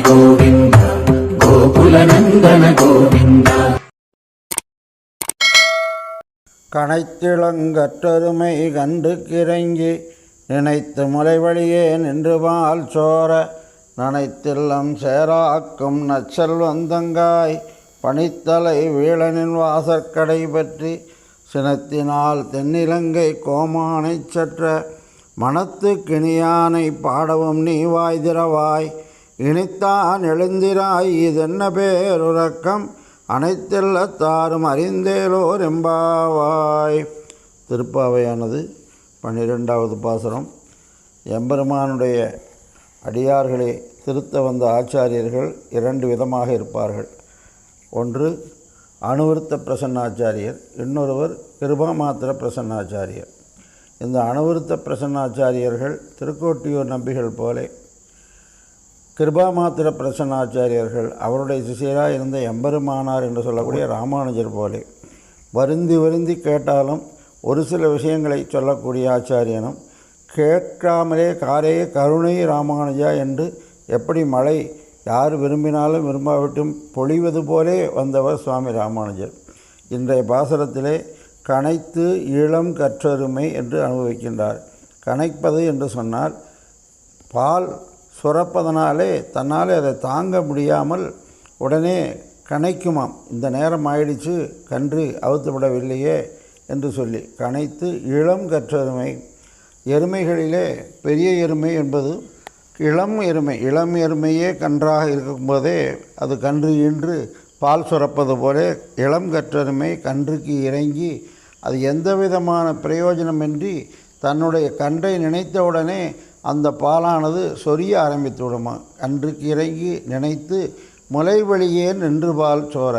கோவிந்த கோகுலநந்தன கோவிந்த. கனைத்திளங்கற்றருமை கண்டு கிறங்கி நினைத்து முளைவழியே நின்று பால் சோர நனைத்தில்லம் சேராக்கும் நற்செல்வந்தங்காய் பனித்தலை வீழனின் வாசற்கடை பற்றி சினத்தினால் தென்னிலங்கை கோமானைச் சற்ற மனத்து கிணியானை பாடவும் நீ வாய் திறவாய் இனித்தான் எழுந்திராய் இதென்ன பேருறக்கம் அனைத்தெல்லத்தாரும் அறிந்தேலோர் எம்பாவாய். திருப்பாவையானது 12வது பாசுரம். எம்பெருமானுடைய அடியார்களை திருத்த வந்த ஆச்சாரியர்கள் 2 விதமாக இருப்பார்கள். ஒன்று அனுவருத்த பிரசன்னாச்சாரியர், இன்னொருவர் கிருபாமாத்திர பிரசன்னாச்சாரியர். இந்த அனுவருத்த பிரசன்னாச்சாரியர்கள் திருக்கோட்டியூர் நம்பிகள் போல, கிருபாமாத்திர பிரசன்னாச்சாரியர்கள் அவருடைய சிஷியராக இருந்த எம்பெருமானார் என்று சொல்லக்கூடிய ராமானுஜர் போலே வருந்தி வருந்தி கேட்டாலும் ஒரு சில விஷயங்களை சொல்லக்கூடிய ஆச்சாரியனும், கேட்காமலே காரே கருணை ராமானுஜா என்று எப்படி மழை யார் விரும்பினாலும் விரும்பாவிட்டும் பொழிவது போலே வந்தவர் சுவாமி ராமானுஜர். இன்றைய பாசுரத்திலே கனைத்து இளம் கற்றருமை என்று அனுபவிக்கின்றார். கனைப்பது என்று சொன்னால் பால் சுரப்பதனாலே தன்னாலே அதை தாங்க முடியாமல் உடனே கனைக்குமாம். இந்த நேரம் ஆயிடுச்சு, கன்று அவுத்து விடவில்லையே என்று சொல்லி கனைத்து இளம் கற்றருமை. எருமைகளிலே பெரிய எருமை என்பது இளம் எருமை. இளம் எருமையே கன்றாக இருக்கும்போதே அது கன்று ஈன்று பால் சுரப்பது போல இளம் கற்றருமை கன்றுக்கு இறங்கி அது எந்த விதமான பிரயோஜனமின்றி தன்னுடைய கன்றை நினைத்தவுடனே அந்த பாலானது சொரிய ஆரம்பித்து விடுமா. கன்றுக்கு இறங்கி நினைத்து முளை வழியே நின்று பால் சோர.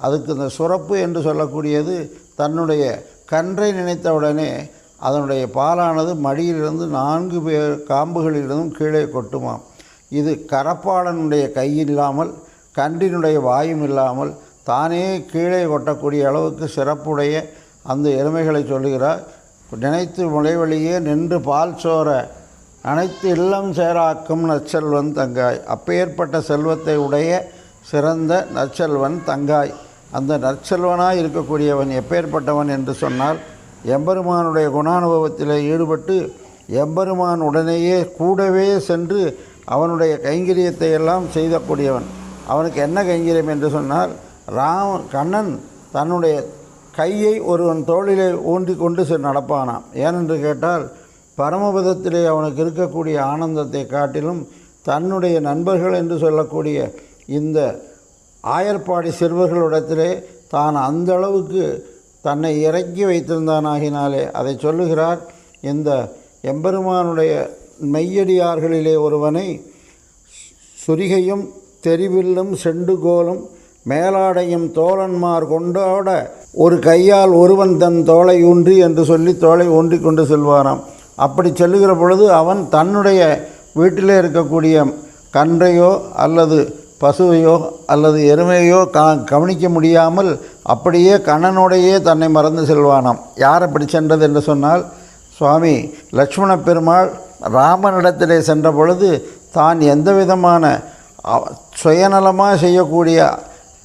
அதுக்கு இந்த சுரப்பு என்று சொல்லக்கூடியது தன்னுடைய கன்றை நினைத்தவுடனே அதனுடைய பாலானது மடியிலிருந்து 4 காம்புகளிலிருந்தும் கீழே கொட்டுமாம். இது கரப்பாளனுடைய கையில்லாமல் கன்றினுடைய வாயும் இல்லாமல் தானே கீழே கொட்டக்கூடிய அளவுக்கு சிறப்புடைய அந்த எருமைகளை சொல்லுகிறார். நினைத்து முளைவழியே நின்று பால் சோர அனைத்து இல்லம் சேராக்கும் நற்செல்வன் தங்காய். அப்பேற்பட்ட செல்வத்தை உடைய சிறந்த நற்செல்வன் தங்காய். அந்த நற்செல்வனாய் இருக்கக்கூடியவன் எப்பேற்பட்டவன் என்று சொன்னால், எம்பெருமானுடைய குணானுபவத்தில் ஈடுபட்டு எம்பெருமான் உடனேயே கூடவே சென்று அவனுடைய கைங்கரியத்தை எல்லாம் செய்தக்கூடியவன். அவனுக்கு என்ன கைங்கரியம் என்று சொன்னால், கண்ணன் தன்னுடைய கையை ஒருவன் தோளிலே ஊன்றி கொண்டு நடப்பானாம். ஏனென்று கேட்டால், பரமபதத்திலே அவனுக்கு இருக்கக்கூடிய ஆனந்தத்தை காட்டிலும் தன்னுடைய நண்பர்கள் என்று சொல்லக்கூடிய இந்த ஆயர்பாடி சிறுவர்களிடத்திலே தான் அந்த அளவுக்கு தன்னை இறக்கி வைத்திருந்தானாகினாலே அதை சொல்லுகிறார். இந்த எம்பெருமானுடைய மெய்யடியார்களிலே ஒருவனை சுரிகையும் தெரிவில்லும் செண்டுகோலும் மேலாடையும் தோழன்மார் கொண்டோட ஒரு கையால் ஒருவன் தன் தோளை ஊன்றி என்று சொல்லி தோளை ஊன்றி கொண்டு செல்வாராம். அப்படி செல்லுகிற பொழுது அவன் தன்னுடைய வீட்டிலே இருக்கக்கூடிய கன்றையோ அல்லது பசுவையோ அல்லது எருமையோ கவனிக்க முடியாமல் அப்படியே கண்ணனோடையே தன்னை மறந்து செல்வானாம். யார் அப்படி சென்றது என்று சொன்னால், சுவாமி லக்ஷ்மண பெருமாள் ராமனிடத்திலே சென்ற பொழுது தான் எந்த விதமான சுயநலமாக செய்யக்கூடிய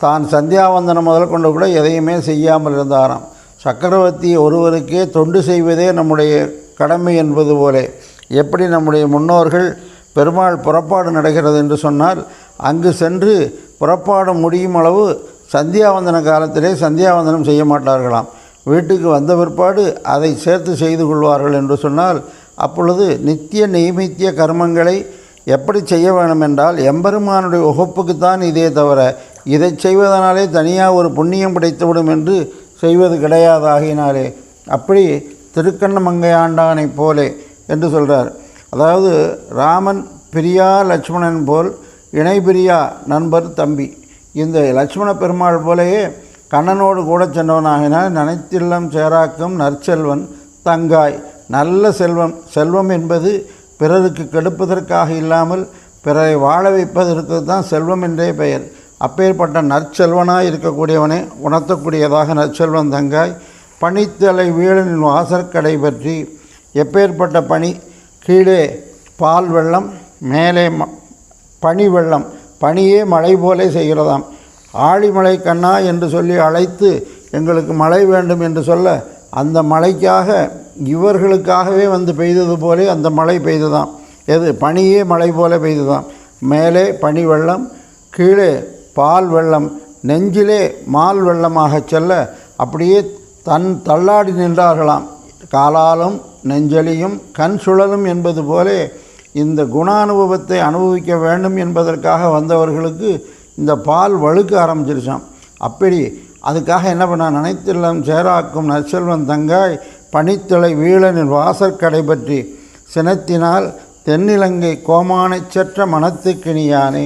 தான் சந்தியாவந்தனம் முதல் கொண்டு கூட எதையுமே செய்யாமல் இருந்தாராம். சக்கரவர்த்தி ஒருவருக்கே தொண்டு செய்வதே நம்முடைய கடமை என்பது போல எப்படி நம்முடைய முன்னோர்கள் பெருமாள் புறப்பாடு நடக்கிறது என்று சொன்னால் அங்கு சென்று புறப்பாடு முடியும் அளவு சந்தியாவந்தன காலத்திலே சந்தியாவந்தனம் செய்ய மாட்டார்களாம். வீட்டுக்கு வந்த பிற்பாடு அதை சேர்த்து செய்து கொள்வார்கள் என்று சொன்னால், அப்பொழுது நித்திய நெய்மித்திய கர்மங்களை எப்படி செய்ய வேண்டும் என்றால் எம்பெருமானுடைய உகப்புக்குத்தான் இதே தவிர இதை செய்வதனாலே தனியாக ஒரு புண்ணியம் கிடைத்துவிடும் என்று செய்வது கிடையாதாகினாலே அப்படி திருக்கண்ணமங்கை ஆண்டானை போலே என்று சொல்கிறார். அதாவது ராமன் பிரியா லட்சுமணன் போல் இணை பிரியா நண்பர் தம்பி. இந்த லட்சுமண பெருமாள் போலேயே கண்ணனோடு கூட சென்றவனாகினால் நனைத்தில்லம் சேராக்கும் நற்செல்வன் தங்காய். நல்ல செல்வம். செல்வம் என்பது பிறருக்கு கெடுப்பதற்காக இல்லாமல் பிறரை வாழ வைப்பதற்கு தான் செல்வம் என்றே பெயர். அப்பேற்பட்ட நற்செல்வனாய் இருக்கக்கூடியவனே உணர்த்தக்கூடியதாக நற்செல்வன் தங்காய். பனித்தலை வீழனின் வாசற்கடை பற்றி. எப்பேற்பட்ட பனி, கீழே பால் வெள்ளம், மேலே பனி வெள்ளம், பனியே மழை போலே செய்கிறதாம். ஆழிமலை கண்ணா என்று சொல்லி அழைத்து எங்களுக்கு மழை வேண்டும் என்று சொல்ல அந்த மழைக்காக இவர்களுக்காகவே வந்து பெய்தது போலே அந்த மழை பெய்துதான். எது பனியே மழை போல பெய்துதான். மேலே பனி வெள்ளம், கீழே பால் வெள்ளம், நெஞ்சிலே மால் வெள்ளமாக செல்ல அப்படியே தள்ளாடி நின்றார்களாம். காலாலும் நெஞ்சலியும் கண் சுழலும் என்பது போலே இந்த குணானுபவத்தை அனுபவிக்க வேண்டும் என்பதற்காக வந்தவர்களுக்கு இந்த பால் வழுக்க ஆரம்பிச்சிருச்சான். அப்படி அதுக்காக என்ன பண்ண, நினைத்தில்லம் சேராக்கும் நற்செல்வன் தங்காய் பனித்தலை வீழனின் வாசற்கடை பற்றி சினத்தினால் தென்னிலங்கை கோமானை செற்ற மனத்துக்கினியானே.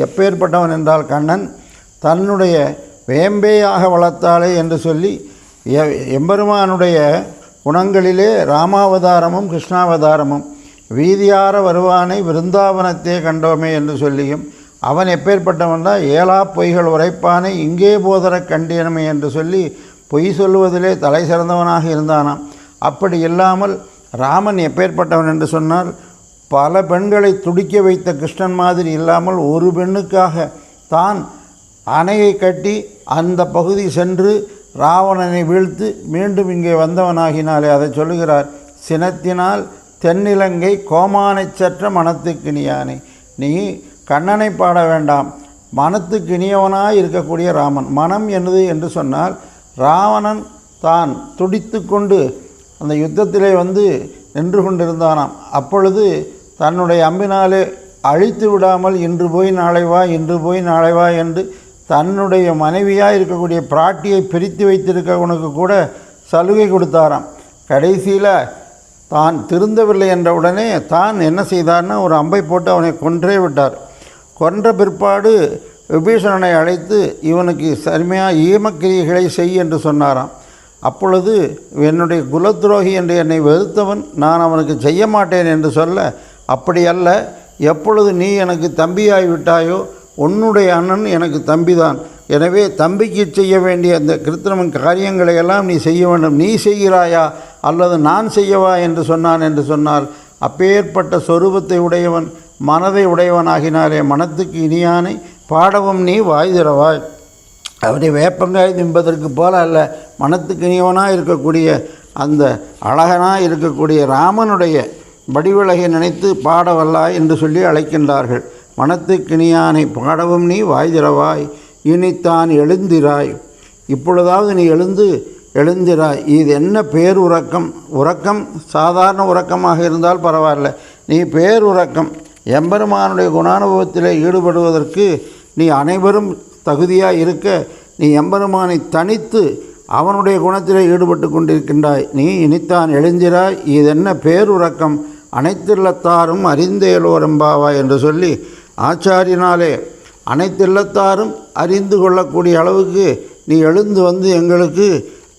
எப்பேற்பட்டவன் என்றால் கண்ணன் தன்னுடைய வேம்பேயாக வளர்த்தாளே என்று சொல்லி எம்பெருமானுடைய குணங்களிலே ராமாவதாரமும் கிருஷ்ணாவதாரமும் வீதியார வருவானை விருந்தாவனத்தே கண்டோமே என்று சொல்லியும் அவன் எப்பேற்பட்டவன்தான் ஏலா பொய்கள் உரைப்பானை இங்கே போதர கண்டியனமே என்று சொல்லி பொய் சொல்லுவதிலே தலை சிறந்தவனாக இருந்தானாம். அப்படி இல்லாமல் ராமன் எப்பேற்பட்டவன் என்று சொன்னால் பல பெண்களை துடிக்க வைத்த கிருஷ்ணன் மாதிரி இல்லாமல் ஒரு பெண்ணுக்காக தான் அணையை கட்டி அந்த பகுதி சென்று ராவணனை வீழ்த்து மீண்டும் இங்கே வந்தவனாகினாலே அதை சொல்லுகிறார். சினத்தினால் தென்னிலங்கை கோமானை சற்ற மனத்துக்கினியானே. நீ கண்ணனை பாட வேண்டாம், மனத்துக்கினியவனாய் இருக்கக்கூடிய ராமன். மனம் என்னது என்று சொன்னால் ராவணன் தான் துடித்து கொண்டு அந்த யுத்தத்திலே வந்து நின்று கொண்டிருந்தானாம். அப்பொழுது தன்னுடைய அம்பினாலே அழித்து விடாமல் இன்று போய் நாளை வா, இன்று போய் நாளை வா என்று தன்னுடைய மனைவியாக இருக்கக்கூடிய பிராட்டியை பிரித்து வைத்திருக்கவனுக்கு கூட சலுகை கொடுத்தாராம். கடைசியில் தான் திருந்தவில்லை என்ற உடனே தான் என்ன செய்தார்னா ஒரு அம்பை போட்டு அவனை கொன்றே விட்டார். கொன்ற பிற்பாடு விபீஷணனை அழைத்து இவனுக்கு சரிமையாக ஈமக்கிரியைகளை செய் என்று சொன்னாராம். அப்பொழுது என்னுடைய குலத்துரோகி என்று என்னை வெறுத்தவன் நான் அவனுக்கு செய்ய மாட்டேன் என்று சொல்ல, அப்படி அல்ல, எப்பொழுது நீ எனக்கு தம்பியாகி விட்டாயோ உன்னுடைய அண்ணன் எனக்கு தம்பிதான், எனவே தம்பிக்கு செய்ய வேண்டிய அந்த கிருத்திரமன் காரியங்களை எல்லாம் நீ செய்ய வேண்டும், நீ செய்கிறாயா அல்லது நான் செய்யவா என்று சொன்னான். என்று சொன்னால் அப்பேற்பட்ட சொரூபத்தை உடையவன் மனதை உடையவனாகினாலே மனத்துக்கு இனியானை பாடவும் நீ வாய் திறவாய். அவனை வேப்பங்காய் தின்பதற்கு போல அல்ல, மனத்துக்கு இனியவனாக இருக்கக்கூடிய அந்த அழகனாக இருக்கக்கூடிய ராமனுடைய வடிவிலகை நினைத்து பாடவல்லாய் என்று சொல்லி அழைக்கின்றார்கள். மனத்துக்கினியானை பாடவும் நீ வாய் திறவாய், இனித்தான் எழுந்திராய். இப்பொழுதாவது நீ எழுந்திராய். இது என்ன பேருறக்கம்? உறக்கம் சாதாரண உறக்கமாக இருந்தால் பரவாயில்ல, நீ பேருறக்கம். எம்பெருமானுடைய குணானுபவத்தில் ஈடுபடுவதற்கு நீ அனைவரும் தகுதியாக இருக்க நீ எம்பெருமானை தனித்து அவனுடைய குணத்தில் ஈடுபட்டு கொண்டிருக்கின்றாய். நீ இனித்தான் எழுந்திராய், இதென்ன பேருறக்கம், அனைத்தில்லத்தாரும் அறிந்தேலோரம்பாவாய் என்று சொல்லி ஆச்சாரியனாலே அனைத்தில்லத்தாரும் அறிந்து கொள்ளக்கூடிய அளவுக்கு நீ எழுந்து வந்து எங்களுக்கு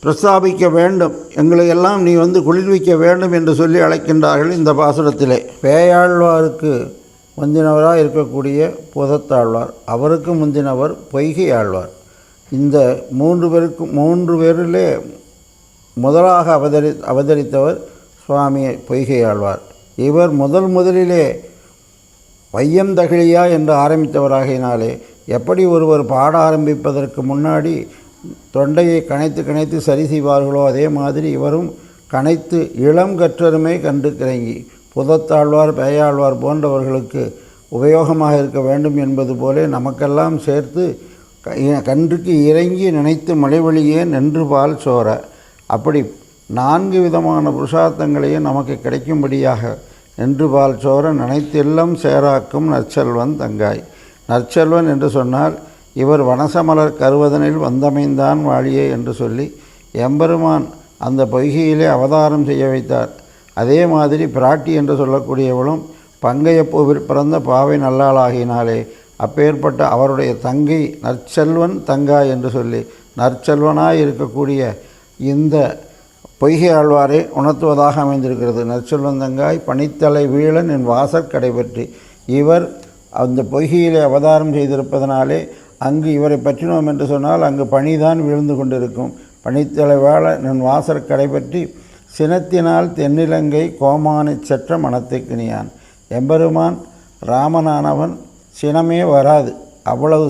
பிரஸ்தாபிக்க வேண்டும், எங்களையெல்லாம் நீ வந்து குளிர்விக்க வேண்டும் என்று சொல்லி அழைக்கின்றார்கள் இந்த பாசுரத்திலே. பேயாழ்வாருக்கு முந்தினவராக இருக்கக்கூடிய புதத்தாழ்வார், அவருக்கு முந்தினவர் பொய்கை ஆழ்வார். இந்த மூன்று பேரிலே முதலாக அவதரித்தவர் சுவாமி பொய்கை ஆழ்வார். இவர் முதலிலே வையந்தகிழியா என்று ஆரம்பித்தவராகினாலே எப்படி ஒருவர் பாட ஆரம்பிப்பதற்கு முன்னாடி தொண்டையை கனைத்து சரி செய்வார்களோ அதே மாதிரி இவரும் கனைத்து இளம் கற்றருமே கண்டு கிறங்கி புதத்தாழ்வார் பேயாழ்வார் போன்றவர்களுக்கு உபயோகமாக இருக்க வேண்டும் என்பது போல நமக்கெல்லாம் சேர்த்து கன்றுக்கு இறங்கி நினைத்து மலைவழியே நின்று பால் சோர, அப்படி 4 விதமான புருஷார்த்தங்களையும் நமக்கு கிடைக்கும்படியாக நின்று பால் சோர நினைத்தெல்லாம் சேராக்கும் நற்செல்வன் தங்காய். நற்செல்வன் என்று சொன்னால் இவர் வனசமலர் கருவதனில் வந்தமைந்தான் வாழியே என்று சொல்லி எம்பெருமான் அந்த பொய்கையிலே அவதாரம் செய்ய வைத்தார். அதே மாதிரி பிராட்டி என்று சொல்லக்கூடியவளும் பங்கையப்பூவில் பிறந்த பாவை நல்லாளாகினாலே அப்பேற்பட்ட அவருடைய தங்கை நற்செல்வன் தங்காய் என்று சொல்லி நற்செல்வனாய் இருக்கக்கூடிய இந்த பொய்கை ஆழ்வாரை உணர்த்துவதாக அமைந்திருக்கிறது. நற்செல்வன் தங்காய் பனித்தலை வீழன் என் வாசற்கடை பற்றி. இவர் அந்த பொய்கையிலே அவதாரம் செய்திருப்பதனாலே அங்கு இவரை பற்றினோம் என்று சொன்னால் அங்கு பனிதான் விழுந்து கொண்டிருக்கும். பனித்தலை வாழ என் வாசற்கடை பற்றி சினத்தினால் தென்னிலங்கை கோமானை செற்ற மனத்துக்கினியான். எம்பெருமான் ராமனானவன் சினமே வராது. அவ்வளவு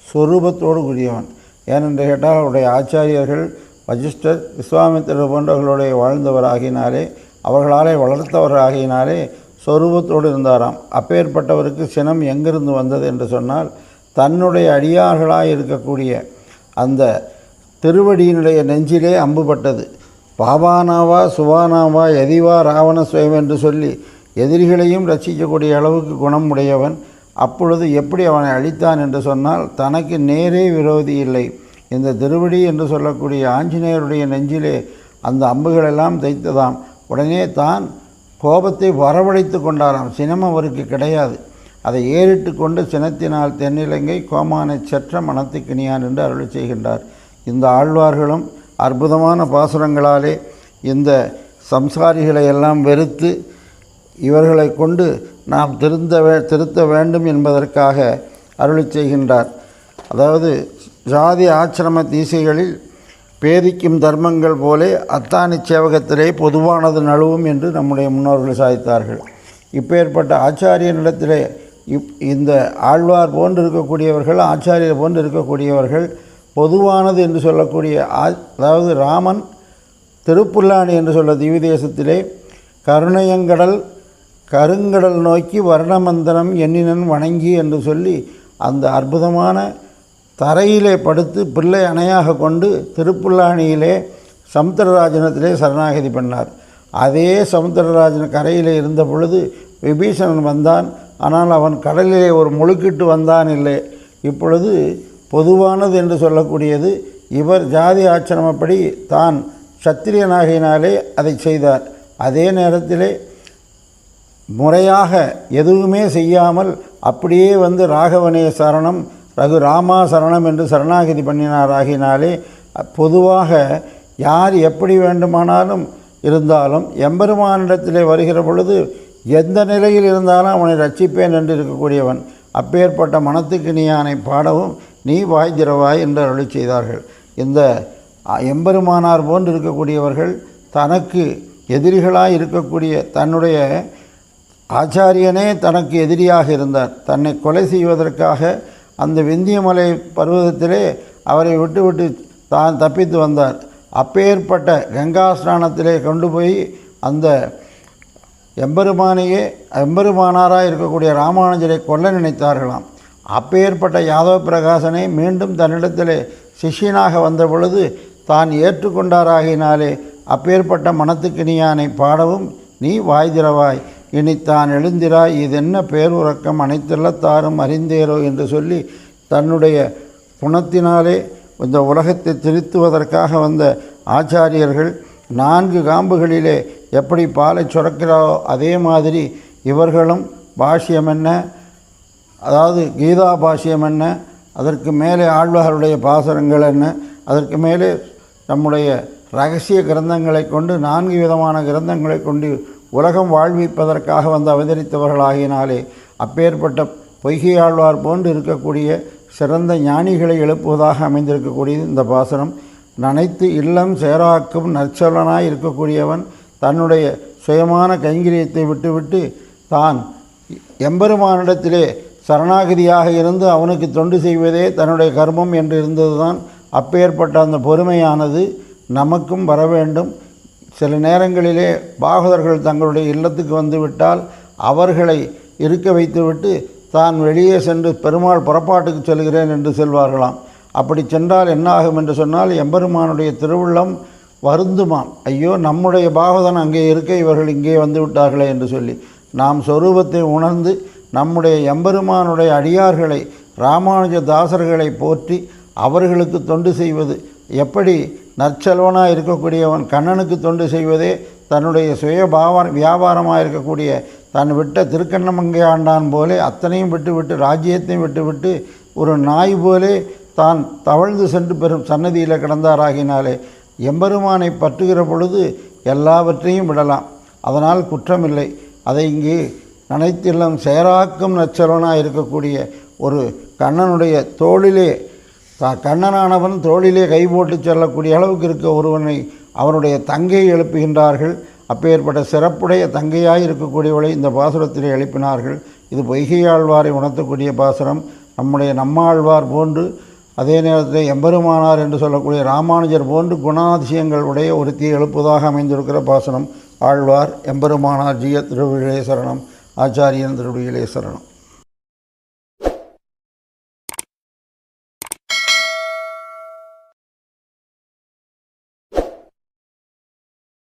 சொரூபத்தோடு கூடியவன். ஏனென்று கேட்டால் அவருடைய ஆச்சாரியர்கள் வசிஷ்டர், விஸ்வாமித்திரர் போன்றவர்களுடைய வாழ்ந்தவராகினாலே, அவர்களாலே வளர்த்தவராகினாலே சொரூபத்தோடு இருந்தாராம். அப்பேற்பட்டவருக்கு சினம் எங்கிருந்து வந்தது என்று சொன்னால், தன்னுடைய அடியார்களாக இருக்கக்கூடிய அந்த திருவடியினுடைய நெஞ்சிலே அம்புபட்டது. பாபானாவா சுவானாவா எதிவா ராவணஸ்வயம் என்று சொல்லி எதிரிகளையும் ரட்சிக்கக்கூடிய அளவுக்கு குணம் உடையவன். அப்பொழுது எப்படி அவனை அழித்தான் என்று சொன்னால், தனக்கு நேரே விரோதி இல்லை. இந்த திருவடி என்று சொல்லக்கூடிய ஆஞ்சநேயருடைய நெஞ்சிலே அந்த அம்புகளெல்லாம் தைத்ததாம். உடனே தான் கோபத்தை வரவழைத்து கொண்டாராம். சினம் அவருக்கு கிடையாது. அதை ஏறிட்டு கொண்டு சினத்தினால் தென்னிலங்கை கோமானை செற்ற மனத்துக்கினியான் என்று அருளி செய்கின்றார். இந்த ஆழ்வார்களும் அற்புதமான பாசுரங்களாலே இந்த சம்சாரிகளை எல்லாம் வெறுத்து இவர்களை கொண்டு நாம் திருத்த வேண்டும் என்பதற்காக அருளி செய்கின்றார். அதாவது ஜாதி ஆசிரம தீசைகளில் பேதிக்கும் தர்மங்கள் போலே அத்தானி சேவகத்திலே பொதுவானது நழுவும் என்று நம்முடைய முன்னோர்கள் சாதித்தார்கள். இப்பேற்பட்ட ஆச்சாரியனிடத்திலே இந்த ஆழ்வார் போன்று இருக்கக்கூடியவர்கள், ஆச்சாரியர் போன்று இருக்கக்கூடியவர்கள் பொதுவானது என்று சொல்லக்கூடிய, அதாவது ராமன் திருப்புல்லானி என்று சொல்ல திவ்யதேசத்திலே கருணையங்கடல் கருங்கடல் நோக்கி வர்ணமந்திரம் எண்ணினன் வணங்கி என்று சொல்லி அந்த அற்புதமான தரையிலே படுத்து பிள்ளை அணையாக கொண்டு திருப்புல்லானியிலே சமுத்திரராஜனத்திலே சரணாகதி பண்ணார். அதே சமுத்திரராஜன் கரையிலே இருந்த பொழுது விபீஷணன் வந்தான். ஆனால் அவன் கடலிலே ஒரு முழுக்கிட்டு வந்தான் இல்லை. இப்பொழுது பொதுவானது என்று சொல்லக்கூடியது இவர் ஜாதி ஆச்சிரமப்படி தான் சத்திரியனாகினாலே அதை செய்தார். அதே நேரத்திலே முறையாக எதுவுமே செய்யாமல் அப்படியே வந்து ராகவனே சரணம் ரகுராமா சரணம் என்று சரணாகதி பண்ணினாராகினாலே பொதுவாக யார் எப்படி வேண்டுமானாலும் இருந்தாலும் எம்பெருமானிடத்திலே வருகிற பொழுது எந்த நிலையில் இருந்தாலும் அவனை ரட்சிப்பேன் என்று இருக்கக்கூடியவன். அப்பேற்பட்ட மனத்துக்கினியானை பாடவும் நீ வாய் திறவாய் என்று அருளி செய்தார்கள். இந்த எம்பெருமானார் போன்று இருக்கக்கூடியவர்கள் தனக்கு எதிரிகளாய் இருக்கக்கூடிய தன்னுடைய ஆச்சாரியனே தனக்கு எதிரியாக இருந்தார். தன்னை கொலை செய்வதற்காக அந்த விந்தியமலை பர்வதத்திலே அவரை விட்டு தான் தப்பித்து வந்தார். அப்பேற்பட்ட கங்கா ஸ்நானத்திலே கொண்டு போய் அந்த எம்பெருமானாராக இருக்கக்கூடிய ராமானுஜரை கொல்ல நினைத்தார்களாம். அப்பேற்பட்ட யாதவ பிரகாசனை மீண்டும் தன்னிடத்திலே சிஷ்யனாக வந்த பொழுது தான் ஏற்றுக்கொண்டாராகினாலே அப்பேற்பட்ட மனத்துக்கினியானை பாடவும் நீ வாய் திறவாய் இனித்தான் எழுந்திராய் இதென்ன பேருறக்கம் அனைத்தெல்லத்தாரும் அறிந்தேரோ என்று சொல்லி தன்னுடைய குணத்தினாலே இந்த உலகத்தை திருத்துவதற்காக வந்த ஆச்சாரியர்கள் 4 காம்புகளிலே எப்படி பாலை சுரக்கிறாரோ அதே மாதிரி இவர்களும் பாஷ்யம் என்ன, அதாவது கீதா பாஷ்யம் என்ன, அதற்கு மேலே ஆழ்வாருடைய பாசுரங்கள் என்ன, அதற்கு மேலே நம்முடைய இரகசிய கிரந்தங்களை கொண்டு 4 விதமான கிரந்தங்களை கொண்டு உலகம் வாழ்விப்பதற்காக வந்து அவதரித்தவர்களாகினாலே அப்பேற்பட்ட பொய்கை ஆழ்வார் போன்று இருக்கக்கூடிய சிறந்த ஞானிகளை எழுப்புவதாக அமைந்திருக்கக்கூடியது இந்த பாசுரம். நனைத்து இல்லம் சேராக்கும் நற்சொலனாய் இருக்கக்கூடியவன் தன்னுடைய சுயமான கைங்கரியத்தை விட்டுவிட்டு தான் எம்பெருமானிடத்திலே சரணாகதியாக இருந்து அவனுக்கு தொண்டு செய்வதே தன்னுடைய கர்மம் என்று இருந்ததுதான். அப்பேற்பட்ட அந்த பொறுமையானது நமக்கும் வர வேண்டும். சில நேரங்களிலே பாகவதர்கள் தங்களுடைய இல்லத்துக்கு வந்துவிட்டால் அவர்களை இருக்க வைத்துவிட்டு தான் வெளியே சென்று பெருமாள் புறப்பாட்டுக்கு செல்கிறேன் என்று செல்வார்களாம். அப்படி சென்றால் என்னாகும் என்று சொன்னால் எம்பெருமானுடைய திருவுள்ளம் வருந்துமாம். ஐயோ, நம்முடைய பாகவதன் அங்கே இருக்க இவர்கள் இங்கே வந்து விட்டார்களே என்று சொல்லி நாம் சொரூபத்தை உணர்ந்து நம்முடைய எம்பெருமானுடைய அடியார்களை ராமானுஜ தாசர்களை போற்றி அவர்களுக்கு தொண்டு செய்வது எப்படி நற்செல்வனாக இருக்கக்கூடியவன் கண்ணனுக்கு தொண்டு செய்வதே தன்னுடைய வியாபாரமாக இருக்கக்கூடிய தான் விட்ட திருக்கண்ணமங்கை ஆண்டான் போலே அத்தனையும் விட்டுவிட்டு ராஜ்யத்தையும் விட்டுவிட்டு ஒரு நாய் போலே தான் தவழ்ந்து சென்று பெறும் சன்னதியில் கிடந்தாராகினாலே எம்பெருமானை பற்றுகிற பொழுது எல்லாவற்றையும் விடலாம். அதனால் குற்றமில்லை. அதை இங்கே நனைத்தில்லம் சேராக்கும் நற்செல்வனாக இருக்கக்கூடிய ஒரு கண்ணனுடைய தோளிலே கண்ணனானவன் தோளிலே கை போட்டு செல்லக்கூடிய அளவுக்கு இருக்க ஒருவனை அவனுடைய தங்கை எழுப்புகின்றார்கள். அப்பேற்பட்ட சிறப்புடைய தங்கையாய் இருக்கக்கூடியவளை இந்த பாசுரத்திலே எழுப்பினார்கள். இது பொய்கையாழ்வாரை உணர்த்தக்கூடிய பாசுரம். நம்மாழ்வார் போன்று அதே நேரத்தில் எம்பெருமானார் என்று சொல்லக்கூடிய ராமானுஜர் போன்று குணாதிசயங்கள் உடைய ஒருத்தியை எழுப்புவதாக அமைந்திருக்கிற பாசனம். ஆழ்வார் எம்பெருமானார் ஜிய திருவிழிலே சரணம். ஆச்சாரியன் திருவிழிலே சரணம்.